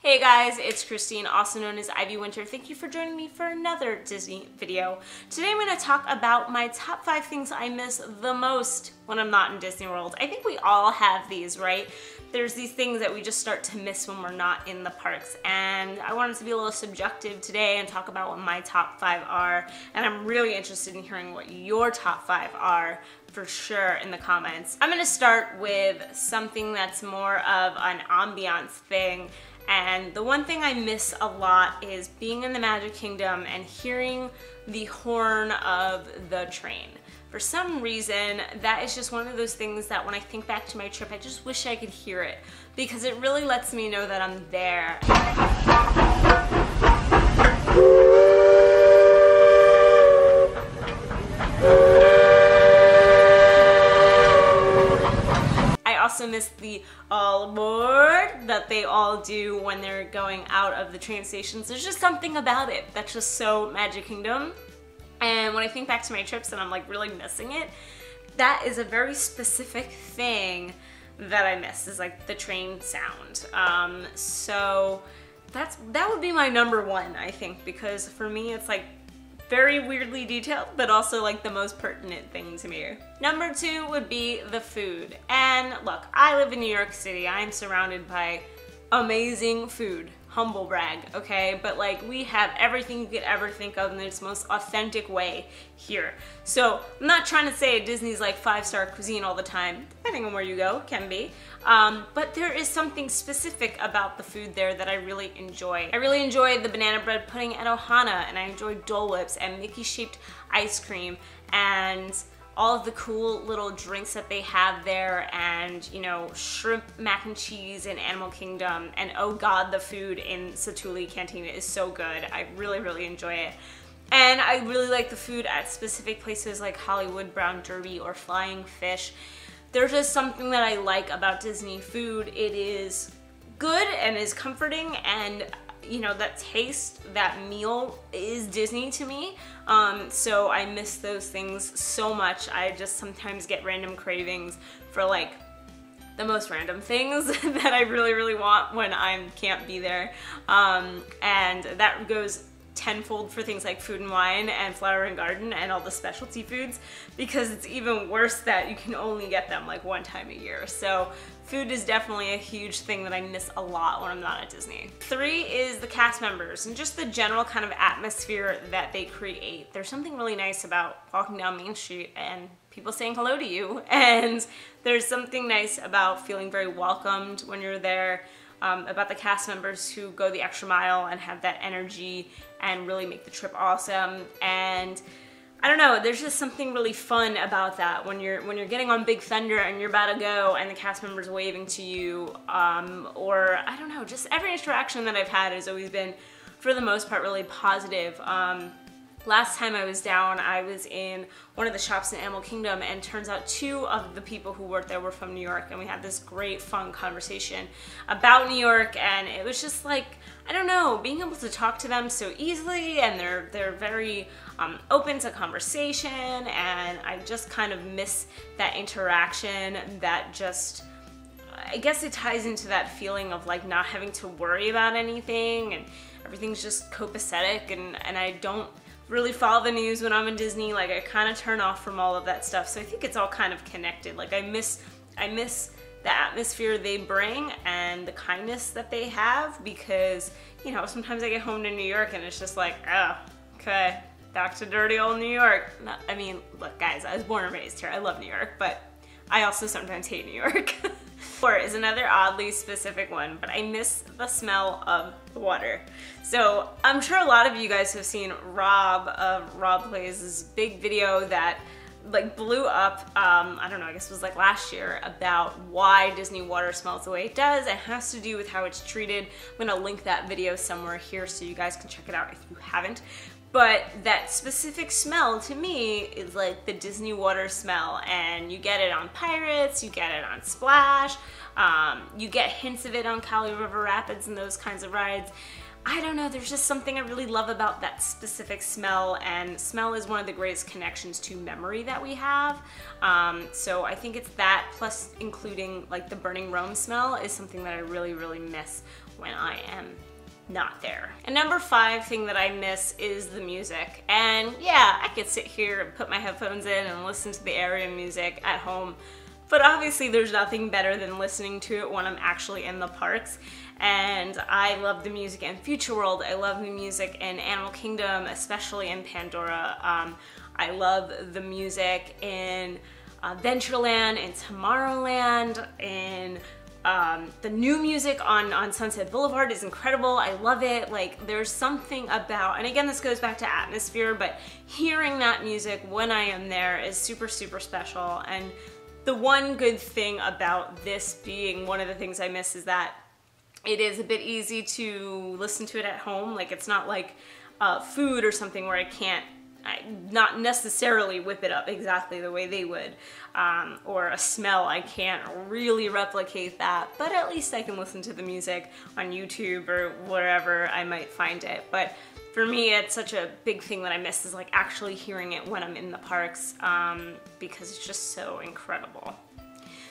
Hey guys, it's Christine, also known as IvyWinter. Thank you for joining me for another Disney video. Today I'm going to talk about my top 5 things I miss the most when I'm not in Disney World. I think we all have these, right? There's these things that we just start to miss when we're not in the parks, and I wanted to be a little subjective today and talk about what my top 5 are, and I'm really interested in hearing what your top 5 are for sure in the comments. I'm going to start with something that's more of an ambiance thing. And the one thing I miss a lot is being in the Magic Kingdom and hearing the horn of the train. For some reason, that is just one of those things that when I think back to my trip, I just wish I could hear it because it really lets me know that I'm there. I also miss the all aboard that they all do when they're going out of the train stations. There's just something about it that's just so Magic Kingdom. And when I think back to my trips and I'm like really missing it, that is a very specific thing that I miss, is like the train sound. So that would be my number one, I think, because for me it's like very weirdly detailed, but also like the most pertinent thing to me. Number 2 would be the food. And look, I live in New York City. I'm surrounded by amazing food. Humble brag, okay? But like we have everything you could ever think of in its most authentic way here. So I'm not trying to say Disney's like 5-star cuisine all the time, depending on where you go, can be. But there is something specific about the food there that I really enjoy. I really enjoy the banana bread pudding at Ohana, and I enjoy Dole Whips and Mickey-shaped ice cream, and all of the cool little drinks that they have there, and you know, shrimp mac and cheese in Animal Kingdom, and oh god, the food in Satuli Cantina is so good. I really enjoy it. And I really like the food at specific places like Hollywood Brown Derby or Flying Fish. There's just something that I like about Disney food. It is good and is comforting, and you know, that taste, that meal is Disney to me. So I miss those things so much. I just sometimes get random cravings for like the most random things that I really want when I can't be there. And that goes tenfold for things like Food and Wine and Flower and Garden and all the specialty foods, because it's even worse that you can only get them like one time a year. So food is definitely a huge thing that I miss a lot when I'm not at Disney. 3 is the cast members and just the general kind of atmosphere that they create. There's something really nice about walking down Main Street and people saying hello to you, and there's something nice about feeling very welcomed when you're there. About the cast members who go the extra mile and have that energy and really make the trip awesome. And I don't know, there's just something really fun about that when you're getting on Big Thunder and you're about to go and the cast members waving to you, or I don't know, just every interaction that I've had has always been, for the most part, really positive. Last time I was down, I was in one of the shops in Animal Kingdom, and turns out 2 of the people who worked there were from New York, and we had this great fun conversation about New York, and it was just like, I don't know, being able to talk to them so easily, and they're very open to conversation, and I just kind of miss that interaction that just, I guess it ties into that feeling of like not having to worry about anything, and everything's just copacetic, and I don't really follow the news when I'm in Disney. Like I kind of turn off from all of that stuff. So I think it's all kind of connected. Like I miss the atmosphere they bring and the kindness that they have, because you know, sometimes I get home to New York and it's just like, oh, okay, back to dirty old New York. No, I mean, look guys, I was born and raised here. I love New York, but I also sometimes hate New York. 4 is another oddly specific one, but I miss the smell of the water. So I'm sure a lot of you guys have seen Rob of Rob Plays' big video that like blew up, I don't know, I guess it was like last year, about why Disney water smells the way it does. It has to do with how it's treated. I'm gonna link that video somewhere here so you guys can check it out if you haven't. But that specific smell to me is like the Disney water smell, and you get it on Pirates, you get it on Splash, you get hints of it on Kali River Rapids and those kinds of rides. I don't know, there's just something I really love about that specific smell, and smell is one of the greatest connections to memory that we have. So I think it's that, plus including like the burning Rome smell, is something that I really miss when I am not there. And number 5 thing that I miss is the music. And yeah, I could sit here and put my headphones in and listen to the area music at home, but obviously there's nothing better than listening to it when I'm actually in the parks. And I love the music in Future World. I love the music in Animal Kingdom, especially in Pandora. I love the music in Adventureland, in Tomorrowland, in the new music on Sunset Boulevard is incredible. I love it. Like, there's something about, and again, this goes back to atmosphere, but hearing that music when I am there is super, super special. And the one good thing about this being one of the things I miss is that it is a bit easy to listen to it at home. Like, it's not like food or something where I can't, not necessarily whip it up exactly the way they would, or a smell, I can't really replicate that, but at least I can listen to the music on YouTube or wherever I might find it. But for me, it's such a big thing that I miss is like actually hearing it when I'm in the parks, because it's just so incredible.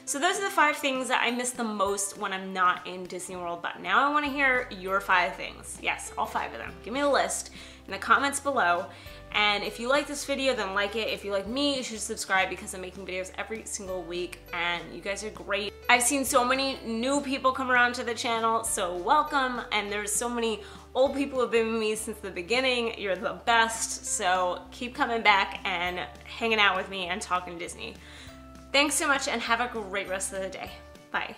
So those are the 5 things that I miss the most when I'm not in Disney World, but now I want to hear your 5 things. Yes, all 5 of them. Give me a list in the comments below. And if you like this video, then like it. If you like me, you should subscribe because I'm making videos every single week and you guys are great. I've seen so many new people come around to the channel, so welcome. And there's so many old people who have been with me since the beginning. You're the best, so keep coming back and hanging out with me and talking Disney. Thanks so much and have a great rest of the day. Bye.